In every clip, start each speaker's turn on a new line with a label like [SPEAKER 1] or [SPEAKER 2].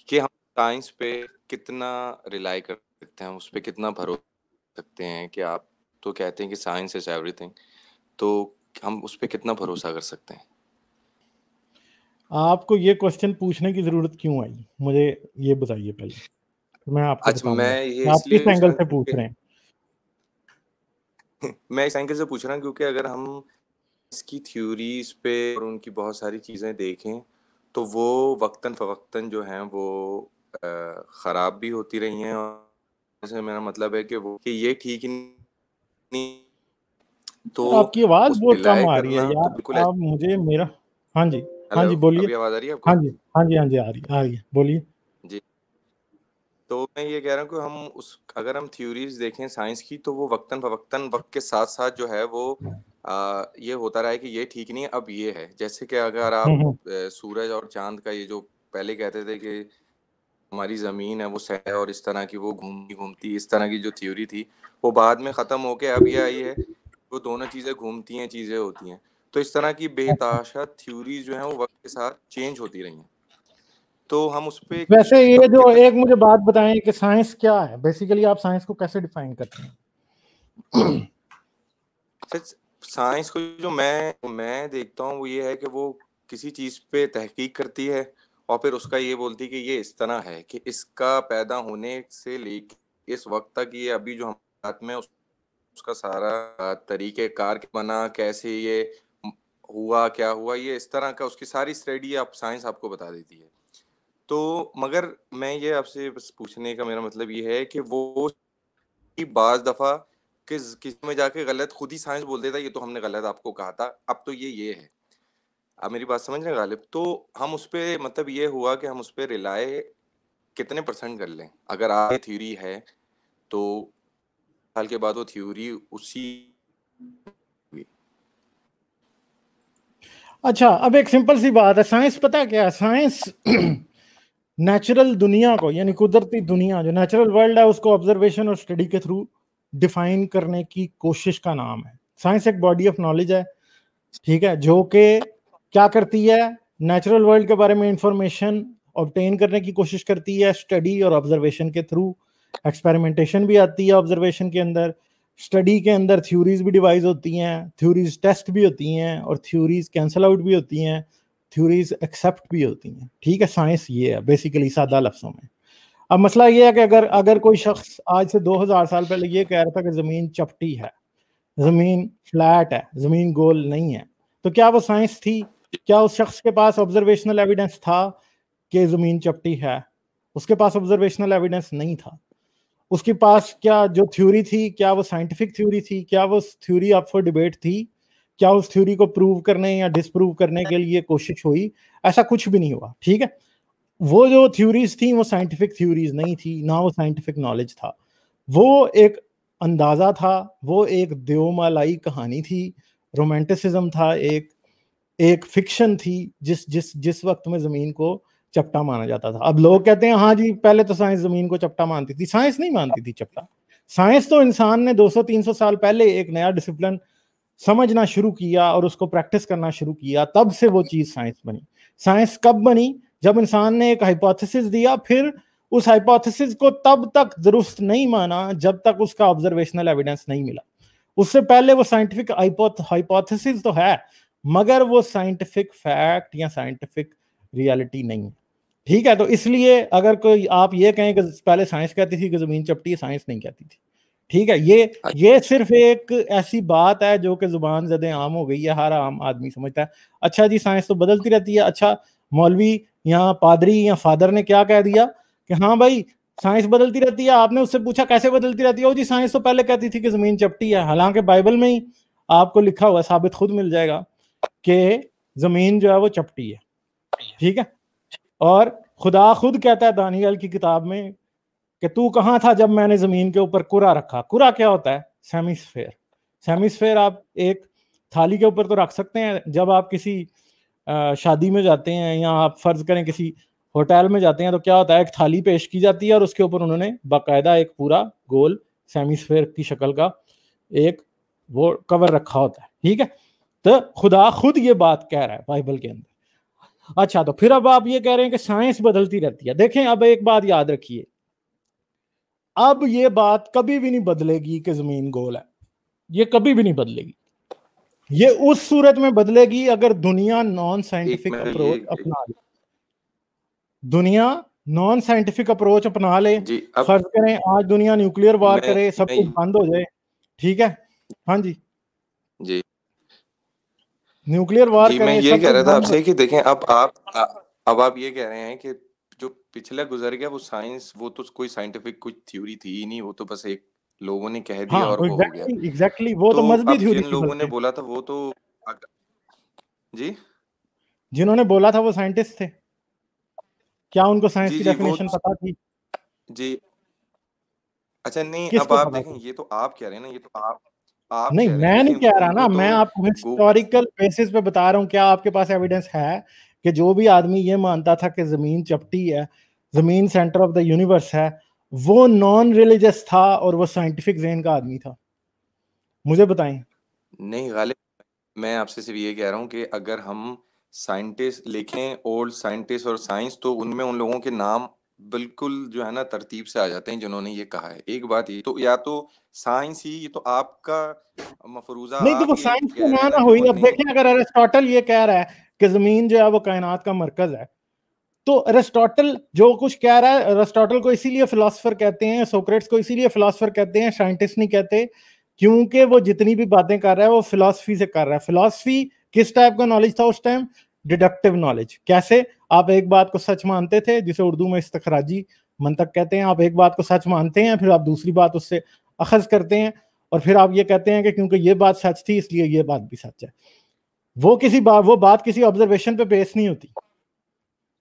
[SPEAKER 1] کہ ہم سائنس پہ کتنا ریلائی کر سکتے ہیں, اس پہ کتنا بھروسہ کر سکتے ہیں. کہ آپ تو کہتے ہیں کہ سائنس از ایوری تھنگ, تو ہم اس پہ کتنا بھروسہ کر سکتے ہیں؟
[SPEAKER 2] آپ کو یہ کوشچن پوچھنے کی ضرورت کیوں آئی, مجھے یہ بتائیے پہلے, میں آپ کو
[SPEAKER 1] اچھا,
[SPEAKER 2] بتاؤں گا
[SPEAKER 1] میں یہ
[SPEAKER 2] آپ
[SPEAKER 1] اس لیے
[SPEAKER 2] کس
[SPEAKER 1] پوچھ
[SPEAKER 2] اینگل
[SPEAKER 1] رہا
[SPEAKER 2] سے
[SPEAKER 1] ہوں
[SPEAKER 2] پوچھ رہے ہیں.
[SPEAKER 1] میں اس اینگل سے پوچھ رہا ہوں کیونکہ اگر ہم اس کی تھیوریز پہ اور ان کی بہت ساری چیزیں دیکھیں تو وہ وقتاً فوقتاً جو ہیں وہ خراب بھی ہوتی رہی ہیں. اور سے میرا مطلب ہے کہ وہ کہ یہ ٹھیک نہیں, تو
[SPEAKER 2] آپ کی آواز
[SPEAKER 1] اس پہ
[SPEAKER 2] بہت کم
[SPEAKER 1] رائے
[SPEAKER 2] آ رہی ہے
[SPEAKER 1] کرنا تو
[SPEAKER 2] یار,
[SPEAKER 1] بالکل
[SPEAKER 2] آپ مجھے میرا ہاں جی ہاں
[SPEAKER 1] ہیلو,
[SPEAKER 2] جی بولیے.
[SPEAKER 1] ابھی آواز آ رہی ہے آپ کو؟
[SPEAKER 2] ہاں جی ہاں جی ہاں جی آ رہی ہے بولیے.
[SPEAKER 1] جی, تو میں یہ کہہ رہا ہوں کہ ہم اگر ہم تھیوریز دیکھیں سائنس کی تو وہ وقتاً فوقتاً وقت کے ساتھ ساتھ جو ہے وہ یہ ہوتا رہا ہے کہ یہ ٹھیک نہیں ہے, اب یہ ہے. جیسے کہ اگر آپ سورج اور چاند کا یہ جو پہلے کہتے تھے کہ ہماری زمین ہے وہ سہ اور اس طرح کی وہ گھومتی اس طرح کی جو تھیوری تھی وہ بعد میں ختم ہو کے اب یہ آئی ہے وہ دونوں چیزیں گھومتی ہیں, چیزیں ہوتی ہیں. تو اس طرح کی بے تحاشا تھیوریز جو ہیں وہ وقت کے ساتھ چینج ہوتی رہی ہیں. تو ہم اس پہ
[SPEAKER 2] ویسے یہ
[SPEAKER 1] اب
[SPEAKER 2] جو
[SPEAKER 1] کتنا
[SPEAKER 2] ایک مجھے بات بتائیں کہ سائنس کیا ہے, بیسیکلی آپ سائنس کو کیسے ڈیفائن کرتے ہیں؟
[SPEAKER 1] سائنس کو جو میں دیکھتا ہوں وہ یہ ہے کہ وہ کسی چیز پہ تحقیق کرتی ہے اور پھر اس کا یہ بولتی کہ یہ اس طرح ہے کہ اس کا پیدا ہونے سے لے کے اس وقت تک یہ ابھی جو ہمارے ہاتھ میں اس کا سارا طریقہ کار بنا, کیسے یہ ہوا, کیا ہوا, یہ اس طرح کا اس کی ساری اسٹڈی سائنس آپ کو بتا دیتی ہے. تو مگر میں یہ آپ سے بس پوچھنے کا میرا مطلب یہ ہے کہ وہ بعض دفعہ کسی میں جا کے غلط خود ہی سائنس بول دیتا ہے, یہ تو ہم نے غلط آپ کو کہا تھا, اب تو یہ ہے. آپ میری بات سمجھ رہے ہیں غالب؟ تو ہم اس پہ مطلب یہ ہوا کہ ہم اس پہ ریلائے کتنے % کر لیں. اگر آپ یہ تھیوری ہے تو سال کے بعد وہ تھیوری اسی.
[SPEAKER 2] اچھا, اب ایک سمپل سی بات ہے, سائنس پتہ کیا ہے؟ سائنس نیچرل دنیا کو, یعنی قدرتی دنیا جو نیچرل ورلڈ ہے, اس کو آبزرویشن اور اسٹڈی کے تھرو ڈیفائن کرنے کی کوشش کا نام ہے. سائنس ایک باڈی آف نالج ہے, ٹھیک ہے, جو کہ کیا کرتی ہے, نیچرل ورلڈ کے بارے میں انفارمیشن obtain کرنے کی کوشش کرتی ہے اسٹڈی اور آبزرویشن کے تھرو. ایکسپیریمنٹیشن بھی آتی ہے آبزرویشن کے اندر, اسٹڈی کے اندر تھیوریز بھی ڈیوائز ہوتی ہیں, تھیوریز ٹیسٹ بھی ہوتی ہیں, اور تھیوریز کینسل آؤٹ بھی ہوتی ہیں, تھیوریز ایکسیپٹ بھی ہوتی ہیں. ٹھیک ہے, سائنس یہ ہے بیسیکلی سادہ لفظوں میں. اب مسئلہ یہ ہے کہ اگر کوئی شخص آج سے 2000 سال پہلے یہ کہہ رہا تھا کہ زمین چپٹی ہے, زمین فلیٹ ہے, زمین گول نہیں ہے, تو کیا وہ سائنس تھی؟ کیا اس شخص کے پاس آبزرویشنل ایویڈنس تھا کہ زمین چپٹی ہے؟ اس کے پاس آبزرویشنل ایویڈنس نہیں تھا. اس کے پاس کیا جو تھیوری تھی, کیا وہ سائنٹیفک تھیوری تھی؟ کیا وہ تھیوری اپ فار ڈیبیٹ تھی؟ کیا اس تھیوری کو پروو کرنے یا ڈس پروو کرنے کے لیے کوشش ہوئی؟ ایسا کچھ بھی نہیں ہوا. ٹھیک ہے, وہ جو تھیوریز تھیں وہ سائنٹیفک تھیوریز نہیں تھی, نہ وہ سائنٹیفک نالج تھا, وہ ایک اندازہ تھا, وہ ایک دیومالائی کہانی تھی, رومانٹسزم تھا, ایک فکشن تھی جس وقت میں زمین کو چپٹا مانا جاتا تھا. اب لوگ کہتے ہیں ہاں جی پہلے تو سائنس زمین کو چپٹا مانتی تھی. سائنس نہیں مانتی تھی چپٹا. سائنس تو انسان نے 200-300 سال پہلے ایک نیا ڈسپلن سمجھنا شروع کیا اور اس کو پریکٹس کرنا شروع کیا, تب سے وہ چیز سائنس بنی. سائنس کب بنی؟ جب انسان نے ایک ہائپوتھیسس دیا, پھر اس ہائپوتھیسس کو تب تک درست نہیں مانا جب تک اس کا آبزرویشنل ایویڈنس نہیں ملا. اس سے پہلے وہ سائنٹیفک ہائپوتھیسس تو ہے, مگر وہ سائنٹیفک فیکٹ یا سائنٹیفک ریالٹی نہیں ہے. ٹھیک ہے, تو اس لیے اگر کوئی آپ یہ کہیں کہ پہلے سائنس کہتی تھی کہ زمین چپٹی ہے, سائنس نہیں کہتی تھی. ٹھیک ہے, یہ صرف ایک ایسی بات ہے جو کہ زبان زد عام ہو گئی ہے, ہر عام آدمی سمجھتا ہے اچھا جی سائنس تو بدلتی رہتی ہے. اچھا مولوی یا پادری یا فادر نے کیا کہہ دیا کہ ہاں بھائی سائنس بدلتی رہتی ہے, آپ نے اس سے پوچھا کیسے بدلتی رہتی ہے, او جی سائنس تو پہلے کہتی تھی کہ زمین چپٹی ہے. حالانکہ بائبل میں ہی آپ کو لکھا ہوا ثابت خود مل جائے گا کہ زمین جو ہے وہ چپٹی ہے. ٹھیک ہے, اور خدا خود کہتا ہے دانیال کی کتاب میں کہ تو کہاں تھا جب میں نے زمین کے اوپر کرہ رکھا. کرہ کیا ہوتا ہے؟ سیمیسفیئر. سیمیسفیئر آپ ایک تھالی کے اوپر تو رکھ سکتے ہیں. جب آپ کسی شادی میں جاتے ہیں یا آپ فرض کریں کسی ہوٹل میں جاتے ہیں تو کیا ہوتا ہے, ایک تھالی پیش کی جاتی ہے اور اس کے اوپر انہوں نے باقاعدہ ایک پورا گول سیمیسفیئر کی شکل کا ایک وہ کور رکھا ہوتا ہے. ٹھیک ہے, تو خدا خود یہ بات کہہ رہا ہے بائبل کے اندر. اچھا تو پھر اب آپ یہ کہہ رہے ہیں کہ سائنس بدلتی رہتی ہے. دیکھیں اب ایک بات یاد رکھیے, اب یہ بات کبھی بھی نہیں بدلے گی کہ زمین گول ہے, یہ کبھی بھی نہیں بدلے گی. یہ اس صورت میں بدلے گی اگر دنیا نان سائنٹیفک اپروچ اپنا لے. دنیا نان سائنٹیفک اپروچ اپنا لے.
[SPEAKER 1] جی اب
[SPEAKER 2] فرض کریں آج دنیا نیوکلیئر وار کرے, سب کچھ بند ہو جائے, ٹھیک ہے, ہاں جی
[SPEAKER 1] جی
[SPEAKER 2] نیوکلیئر وار
[SPEAKER 1] جی میں
[SPEAKER 2] کرے,
[SPEAKER 1] یہ
[SPEAKER 2] سب
[SPEAKER 1] کہہ
[SPEAKER 2] کچھ
[SPEAKER 1] رہا تھا آپ
[SPEAKER 2] بند ہو.
[SPEAKER 1] سے کہ دیکھیں اب آپ یہ کہہ رہے ہیں کہ جو پچھلا گزر گیا وہ سائنس, وہ تو کوئی سائنٹیفک کوئی تھیوری تھی ہی نہیں, وہ تو بس ایک لوگوں نے کہہ دیا
[SPEAKER 2] ہاں
[SPEAKER 1] اور وہ ہو گیا.
[SPEAKER 2] ایگزیکٹلی وہ تو
[SPEAKER 1] تو
[SPEAKER 2] مذہبی
[SPEAKER 1] اب
[SPEAKER 2] تھیوری
[SPEAKER 1] جن
[SPEAKER 2] تھی
[SPEAKER 1] لوگوں نے
[SPEAKER 2] بلکہ,
[SPEAKER 1] بولا تھا وہ تو جی
[SPEAKER 2] جنہوں نے بولا تھا وہ سائنٹسٹ تھے. کیا ان کو سائنس
[SPEAKER 1] جی
[SPEAKER 2] کی
[SPEAKER 1] جی وہ
[SPEAKER 2] ڈیفینیشن پتا تھی؟
[SPEAKER 1] جی اچھا نہیں,
[SPEAKER 2] کس
[SPEAKER 1] اب
[SPEAKER 2] کو
[SPEAKER 1] آپ
[SPEAKER 2] پتا
[SPEAKER 1] دیکھیں
[SPEAKER 2] تھی؟
[SPEAKER 1] یہ تو آپ کہہ رہے ہیں نا, یہ تو آپ
[SPEAKER 2] نہیں
[SPEAKER 1] کہہ رہے ہیں,
[SPEAKER 2] میں نہیں
[SPEAKER 1] لیکن
[SPEAKER 2] کہہ رہا
[SPEAKER 1] ان
[SPEAKER 2] نا,
[SPEAKER 1] کو تو
[SPEAKER 2] میں آپ کو ہسٹوریکل بیسس پہ بتا رہا ہوں. کیا آپ کے پاس ایویڈنس ہے کہ جو بھی آدمی یہ مانتا تھا کہ زمین چپٹی ہے, زمین سینٹر آف دا یونیورس ہے, وہ نان ریلیجس تھا اور وہ سائنٹیفک ذہن کا آدمی تھا؟ مجھے بتائیں.
[SPEAKER 1] نہیں غالب, میں آپ سے صرف یہ کہہ رہا ہوں کہ اگر ہم سائنٹسٹ لکھیں, اولڈ سائنٹسٹ اور سائنس, تو ان میں ان لوگوں کے نام بالکل جو ہے نا ترتیب سے آ جاتے ہیں جنہوں نے یہ کہا ہے. ایک بات یہ تو, یا تو سائنس ہی, یہ تو آپ کا مفروضہ,
[SPEAKER 2] نہیں تو
[SPEAKER 1] آپ
[SPEAKER 2] وہ
[SPEAKER 1] یہ
[SPEAKER 2] سائنس
[SPEAKER 1] کہہ
[SPEAKER 2] کو
[SPEAKER 1] رہے ہیں نا
[SPEAKER 2] نہ
[SPEAKER 1] کہ وہ
[SPEAKER 2] ہوئی. اب
[SPEAKER 1] نہیں.
[SPEAKER 2] دیکھیں اگر ارسطاٹل یہ کہہ رہا ہے کہ زمین جو ہے وہ کائنات کا مرکز ہے, تو ارسطاٹل جو کچھ کہہ رہا ہے, ارسطاٹل کو اسی لیے فلاسفر کہتے ہیں, سوکریٹس کو اسی لیے فلاسفر کہتے ہیں, سائنٹسٹ نہیں کہتے, کیونکہ وہ جتنی بھی باتیں کر رہا ہے وہ فلاسفی سے کر رہا ہے. فلاسفی کس ٹائپ کا نالج تھا اس ٹائم؟ Deductive knowledge. کیسے؟ آپ ایک بات کو سچ مانتے تھے, جسے اردو میں استخراجی منطق کہتے ہیں. آپ ایک بات کو سچ مانتے ہیں, پھر آپ دوسری بات اس سے اخذ کرتے ہیں, اور پھر آپ یہ کہتے ہیں کہ کیونکہ یہ بات سچ تھی اس لیے یہ بات بھی سچ ہے. وہ بات کسی آبزرویشن پہ بیس نہیں ہوتی,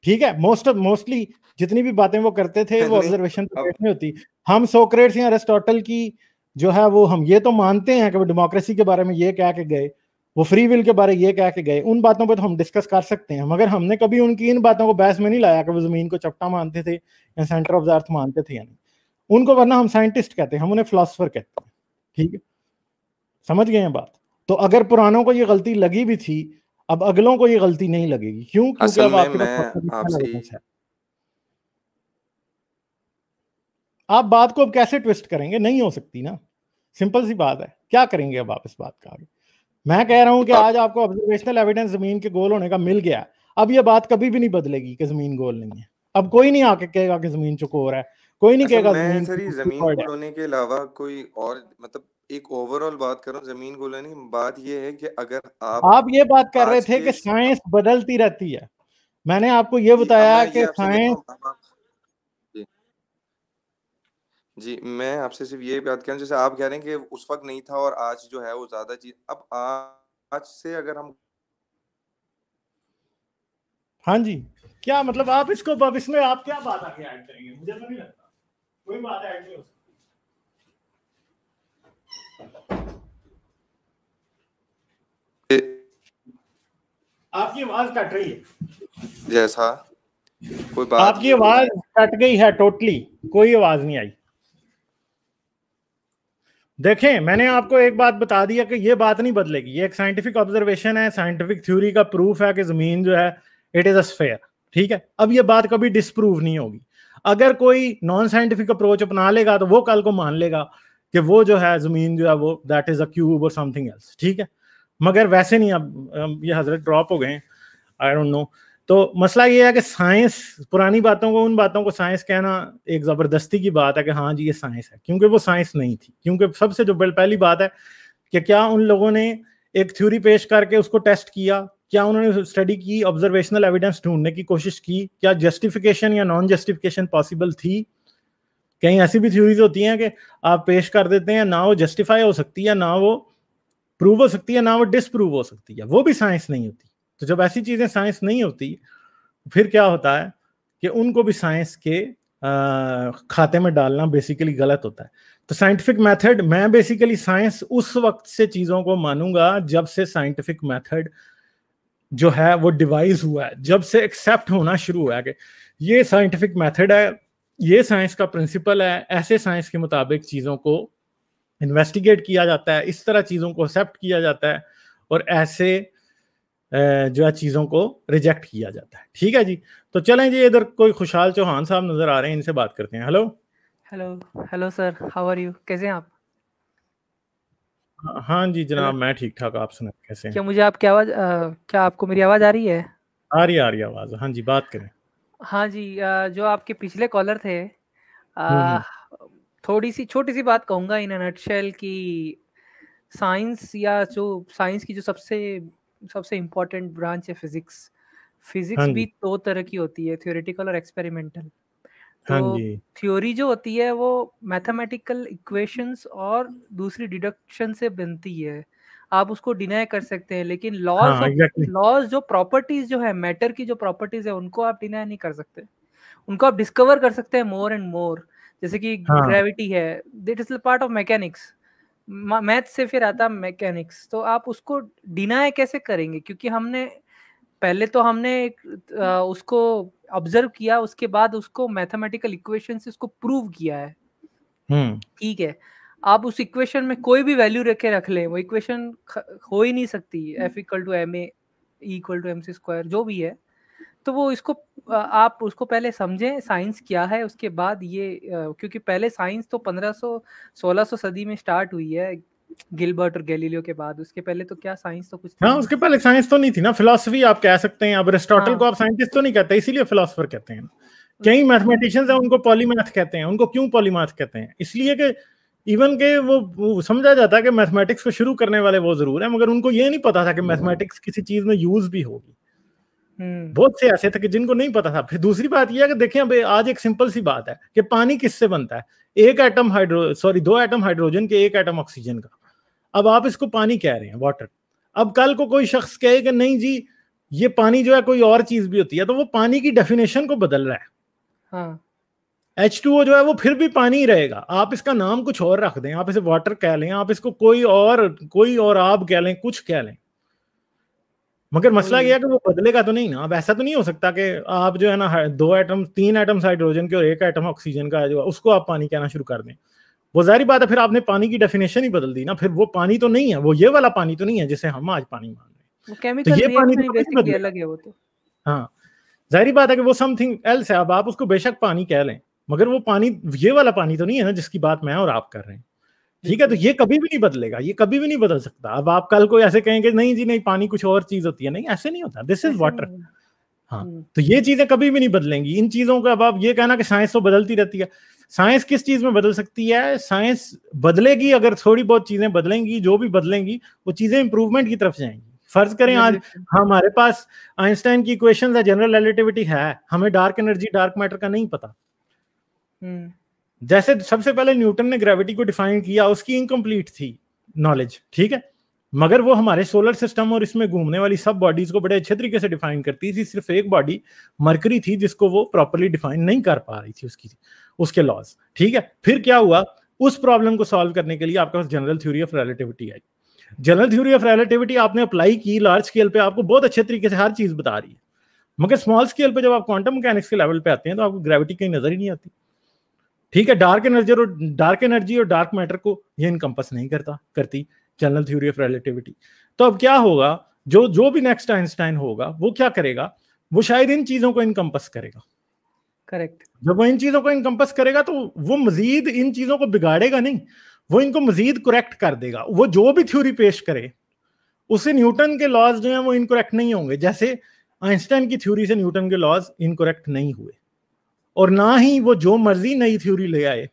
[SPEAKER 2] ٹھیک ہے. موسٹلی جتنی بھی باتیں وہ کرتے تھے وہ
[SPEAKER 1] نہیں
[SPEAKER 2] آبزرویشن پہ
[SPEAKER 1] اب
[SPEAKER 2] بیس نہیں ہوتی. ہم سوکریٹس یا ارسطاٹل کی جو ہے وہ ہم یہ تو مانتے ہیں کہ وہ ڈیموکریسی کے بارے میں یہ کہہ کے گئے, وہ فری ول کے بارے یہ کہہ کے گئے, ان باتوں پہ تو ہم ڈسکس کر سکتے ہیں, مگر ہم نے کبھی ان کی ان باتوں کو بحث میں نہیں لایا کہ وہ زمین کو چپٹا مانتے تھے یا سینٹر آف دا ارتھ مانتے تھے یا نہیں. ان کو ورنہ ہم سائنٹسٹ کہتے ہیں, ہم انہیں فلاسفر کہتے ہیں, ٹھیک ہے, سمجھ گئے ہیں بات. تو اگر پرانوں کو یہ غلطی لگی بھی تھی, اب اگلوں کو یہ غلطی نہیں لگے گی. کیوں؟ کیونکہ
[SPEAKER 1] اصل
[SPEAKER 2] اب
[SPEAKER 1] میں
[SPEAKER 2] آپ کے
[SPEAKER 1] میں آپ
[SPEAKER 2] پاس
[SPEAKER 1] سے
[SPEAKER 2] ایویڈنس ہے. آپ بات کو اب کیسے ٹوسٹ کریں گے؟ نہیں ہو سکتی نا, سمپل سی بات ہے. کیا کریں گے اب آپ اس بات کا آگے؟ میں کہہ رہا ہوں کہ آج آپ کو آبزرویشنل ایویڈنس زمین کے گول ہونے کا مل گیا, اب یہ بات کبھی بھی نہیں بدلے گی کہ زمین گول نہیں ہے. اب کوئی نہیں آ کے کہے گا کہ زمین چکور ہے, کوئی نہیں
[SPEAKER 1] اچھا
[SPEAKER 2] کہے گا
[SPEAKER 1] میں
[SPEAKER 2] زمین
[SPEAKER 1] سر یہ زمین گول ہونے کے علاوہ کوئی اور مطلب ایک اوور آل بات کروں, زمین گول ہونے کی بات یہ ہے کہ اگر
[SPEAKER 2] آپ یہ بات کر رہے
[SPEAKER 1] آج
[SPEAKER 2] تھے
[SPEAKER 1] کے
[SPEAKER 2] کہ سائنس بدلتی رہتی ہے. میں نے آپ کو یہ
[SPEAKER 1] جی اب
[SPEAKER 2] بتایا
[SPEAKER 1] میں
[SPEAKER 2] کہ
[SPEAKER 1] یہ آپ سے کہتا
[SPEAKER 2] سائنس,
[SPEAKER 1] ہوں, جی جی میں آپ سے صرف یہ بات کہہ رہا ہوں, جیسے آپ کہہ رہے ہیں کہ اس وقت نہیں تھا اور آج جو ہے وہ زیادہ چیز, اب آج سے اگر ہم
[SPEAKER 2] ہاں جی کیا مطلب آپ اس کو, اب اس میں آپ کیا بات آگے ایڈ کریں گے؟ مجھے تو نہیں لگتا کوئی بات ایڈ نہیں ہو سکتی. آپ کی آواز کٹ رہی ہے,
[SPEAKER 1] جیسا کوئی بات
[SPEAKER 2] آپ کی
[SPEAKER 1] یہ ہو
[SPEAKER 2] آواز
[SPEAKER 1] رہی
[SPEAKER 2] کٹ گئی ہے ٹوٹلی, کوئی آواز نہیں آئی. دیکھیں میں نے آپ کو ایک بات بتا دیا کہ یہ بات نہیں بدلے گی, یہ ایک سائنٹیفک آبزرویشن ہے, سائنٹیفک تھیوری کا پروف ہے کہ زمین جو ہے اٹ از اے اسفیئر, ٹھیک ہے. اب یہ بات کبھی ڈسپروو نہیں ہوگی. اگر کوئی نان سائنٹیفک اپروچ اپنا لے گا تو وہ کل کو مان لے گا کہ وہ جو ہے زمین جو ہے وہ دیٹ از اے کیوب اور سم تھنگ ایلس, ٹھیک ہے. مگر ویسے نہیں, اب یہ حضرت ڈراپ ہو گئے ہیں, آئی ڈونٹ نو. تو مسئلہ یہ ہے کہ سائنس, پرانی باتوں کو, ان باتوں کو سائنس کہنا ایک زبردستی کی بات ہے کہ ہاں جی یہ سائنس ہے, کیونکہ وہ سائنس نہیں تھی. کیونکہ سب سے جو پہلی بات ہے کہ کیا ان لوگوں نے ایک تھیوری پیش کر کے اس کو ٹیسٹ کیا, کیا انہوں نے اسٹڈی کی, آبزرویشنل ایویڈنس ڈھونڈنے کی کوشش کی, کیا جسٹیفیکیشن یا نان جسٹیفیکیشن پاسبل تھی؟ کہیں ایسی بھی تھیوریز ہوتی ہیں کہ آپ پیش کر دیتے ہیں, نہ وہ جسٹیفائی ہو سکتی ہے, نہ وہ پروو ہو سکتی ہے, نہ وہ ڈس پروو ہو سکتی ہے, وہ بھی سائنس نہیں ہوتی. تو جب ایسی چیزیں سائنس نہیں ہوتی پھر کیا ہوتا ہے کہ ان کو بھی سائنس کے کھاتے میں ڈالنا بیسیکلی غلط ہوتا ہے. تو سائنٹیفک میتھڈ, میں بیسیکلی سائنس اس وقت سے چیزوں کو مانوں گا جب سے سائنٹیفک میتھڈ جو ہے وہ ڈیوائز ہوا ہے, جب سے ایکسیپٹ ہونا شروع ہوا ہے کہ یہ سائنٹیفک میتھڈ ہے, یہ سائنس کا پرنسپل ہے, ایسے سائنس کے مطابق چیزوں کو انویسٹیگیٹ کیا جاتا ہے, اس طرح چیزوں کو ایکسیپٹ کیا جاتا ہے, اور ایسے جو ہے چیزوں کو ریجیکٹ کیا جاتا ہے. ٹھیک ہے جی, تو چلیں جی ادھر کوئی خوشحال چوہان صاحب نظر آ رہے ہیں, ان سے بات کرتے ہیں.
[SPEAKER 3] Hello sir, how are you, کیسے ہیں آپ؟
[SPEAKER 2] ہاں جی جناب, میں ٹھیک ٹھاک, آپ سنیں کیسے ہیں؟
[SPEAKER 3] کیا مجھے آپ کی آواز, کیا آپ کو میری آواز آ رہی ہے؟
[SPEAKER 2] آ رہی آواز, ہاں جی بات کریں.
[SPEAKER 3] ہاں جی, جو آپ کے پچھلے کالر تھے, تھوڑی سی چھوٹی سی بات کہوں گا ان نٹ شیل کی. سائنس یا جو سائنس کی جو سب سے امپورٹنٹ برانچ ہے فزکس بھی دو طرح کی ہوتی ہے, تھیوریٹیکل اور ایکسپیریمنٹل. تو تھیوری جو ہوتی ہے وہ میتھمیٹیکل ایکویشنز اور دوسری ڈیڈکشن سے بنتی ہے, آپ اس کو ڈینائی کر سکتے ہیں, لیکن لاز جو پراپرٹیز جو ہے میٹر کی جو پراپرٹیز ہے ان کو آپ ڈینائی نہیں کر سکتے, ان کو آپ ڈسکور کر سکتے ہیں مور اینڈ مور. جیسے کہ گریوٹی ہے, that is part of mechanics, math سے پھر آتا میکینکس, تو آپ اس کو ڈینائی کیسے کریں گے؟ کیونکہ ہم نے اس کو آبزرو کیا, اس کے بعد اس کو میتھمیٹیکل ایکویشن سے اس کو پروو کیا ہے. ٹھیک ہے, آپ اس ایکویشن میں کوئی بھی ویلیو رکھ لیں, وہ ایکویشن ہو ہی نہیں سکتی. F=ma=mc² جو بھی ہے, تو وہ اس کو آپ اس کو پہلے سمجھیں سائنس کیا ہے, اس کے بعد یہ کیونکہ پہلے سائنس تو 1500-1600 صدی میں سٹارٹ ہوئی ہے گلبرٹ اور گیلیلیو کے بعد. اس کے پہلے تو کیا سائنس تو کچھ تھی.
[SPEAKER 2] ہاں, اس کے پہلے سائنس تو نہیں تھی نا, فلسفی آپ کہہ سکتے ہیں. اب ایرسٹاٹل کو آپ سائنٹسٹ تو نہیں کہتے, اسی لیے فلسفر کہتے ہیں. کئی میتھمیٹیشینز ہیں ان کو پالی میتھ کہتے ہیں. ان کو کیوں پالی میتھ کہتے ہیں؟ اس لیے کہ ایون کہ وہ سمجھا جاتا ہے کہ میتھمیٹکس کو شروع کرنے والے وہ ضرور ہیں, مگر ان کو یہ نہیں پتا تھا کہ میتھمیٹکس کسی چیز میں یوز بھی ہوگی. بہت سے ایسے تھے کہ جن کو نہیں پتا تھا. پھر دوسری بات یہ ہے کہ دیکھیں اب آج ایک سمپل سی بات ہے کہ پانی کس سے بنتا ہے؟ 2 ایٹم ہائیڈروجن کے 1 ایٹم آکسیجن کا. اب آپ اس کو پانی کہہ رہے ہیں, واٹر. اب کل کو کوئی شخص کہے کہ نہیں جی یہ پانی جو ہے کوئی اور چیز بھی ہوتی ہے, تو وہ پانی کی ڈیفینیشن کو بدل رہا ہے. H2O جو ہے وہ پھر بھی پانی ہی رہے گا, آپ اس کا نام کچھ اور رکھ دیں, آپ اسے واٹر کہہ لیں, آپ اس کو کوئی اور آب کہہ لیں, کچھ کہہ لیں, مگر مسئلہ یہ ہے کہ وہ بدلے گا تو نہیں نا. اب ایسا تو نہیں ہو سکتا کہ آپ جو ہے نا 3 ایٹم ہائیڈروجن کے اور 1 ایٹم آکسیجن کا جو اس کو آپ پانی کہنا شروع کر دیں. وہ ظاہری بات ہے پھر آپ نے پانی کی ڈیفینیشن ہی بدل دی نا. پھر وہ پانی تو نہیں ہے, وہ یہ والا پانی تو نہیں ہے جسے ہم آج پانی مان رہے ہیں. تو یہ پانی تو بیسیکلی الگ ہے. وہ تو ہاں ظاہری بات ہے کہ وہ سم تھنگ ایلس ہے. اب آپ اس کو بے شک پانی کہہ لیں, مگر وہ پانی یہ والا پانی تو نہیں ہے نا جس کی بات میں اور آپ کر رہے ہیں. ٹھیک ہے, تو یہ کبھی بھی نہیں بدلے گا, یہ کبھی بھی نہیں بدل سکتا. اب آپ کل کو ایسے کہیں گے نہیں جی نہیں پانی کچھ اور چیز ہوتی ہے, نہیں ایسے نہیں ہوتا, دس از واٹر. ہاں, تو یہ چیزیں کبھی بھی نہیں بدلیں گی. ان چیزوں کا اب آپ یہ کہنا کہ سائنس تو بدلتی رہتی ہے, سائنس کس چیز میں بدل سکتی ہے؟ سائنس بدلے گی اگر تھوڑی بہت چیزیں بدلیں گی, جو بھی بدلیں گی وہ چیزیں امپروومنٹ کی طرف جائیں گی. فرض کریں آج ہمارے پاس آئنسٹائن کی ایکویشنز ہے, جنرل ریلیٹیوٹی ہے, ہمیں ڈارک انرجی ڈارک میٹر کا نہیں پتا. جیسے سب سے پہلے نیوٹن نے گریوٹی کو ڈیفائن کیا, اس کی انکمپلیٹ تھی نالج, ٹھیک ہے, مگر وہ ہمارے سولر سسٹم اور اس میں گھومنے والی سب باڈیز کو بڑے اچھے طریقے سے ڈیفائن کرتی تھی. صرف ایک باڈی مرکری تھی جس کو وہ پراپرلی ڈیفائن نہیں کر پا رہی تھی, اس کے لاز. ٹھیک ہے, پھر کیا ہوا, اس پرابلم کو سالو کرنے کے لیے آپ کے پاس جنرل تھیوری آف ریلیٹیوٹی آئی. جنرل تھیوری آف ریلیٹیوٹی آپ نے اپلائی کی لارج اسکیل پہ, آپ کو بہت اچھے طریقے سے ہر چیز بتا رہی ہے, مگر اسمال اسکیل پہ جب آپ کوانٹم میکینکس کے لیول پہ آتے ہیں تو آپ کو گریوٹی کہیں نظر ہی نہیں آتی. ٹھیک ہے, ڈارک انرجی اور ڈارک میٹر کو یہ انکمپس نہیں کرتی جنرل تھیوری آف ریلیٹیوٹی. تو اب کیا ہوگا, جو بھی نیکسٹ آئنسٹائن ہوگا وہ کیا کرے گا, وہ شاید ان چیزوں کو انکمپس کرے گا.
[SPEAKER 3] کریکٹ.
[SPEAKER 2] جب وہ ان چیزوں کو انکمپس کرے گا تو وہ مزید ان چیزوں کو بگاڑے گا نہیں, وہ ان کو مزید کریکٹ کر دے گا. وہ جو بھی تھیوری پیش کرے اسے نیوٹن کے لاز جو ہیں وہ انکریکٹ نہیں ہوں گے, جیسے آئنسٹائن کی تھیوری سے نیوٹن کے لاز انکریکٹ نہیں ہوئے, اور نہ ہی وہ جو مرضی نئی تھیوری لے آئے,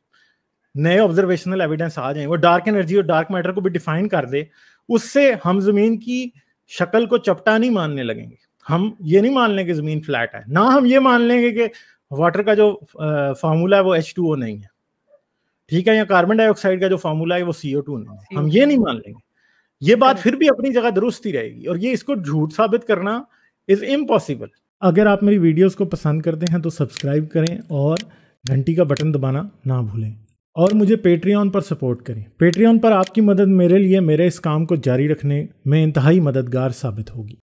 [SPEAKER 2] نئے آبزرویشنل ایویڈنس آ جائیں, وہ ڈارک انرجی اور ڈارک میٹر کو بھی ڈیفائن کر دے, اس سے ہم زمین کی شکل کو چپٹا نہیں ماننے لگیں گے. ہم یہ نہیں مان لیں کہ زمین فلیٹ ہے, نہ ہم یہ مان لیں گے کہ واٹر کا جو فارمولا ہے وہ H2O نہیں ہے, ٹھیک ہے, یا کاربن ڈائی آکسائڈ کا جو فارمولا ہے وہ CO2 نہیں ہے, ہم یہ نہیں مان لیں گے. یہ بات پھر بھی اپنی جگہ درست ہی رہے گی, اور یہ اس کو جھوٹ ثابت کرنا از امپاسبل. اگر آپ میری ویڈیوز کو پسند کرتے ہیں تو سبسکرائب کریں اور گھنٹی کا بٹن دبانا نہ بھولیں, اور مجھے پیٹریون پر سپورٹ کریں. پیٹریون پر آپ کی مدد میرے لیے میرے اس کام کو جاری رکھنے میں انتہائی مددگار ثابت ہوگی.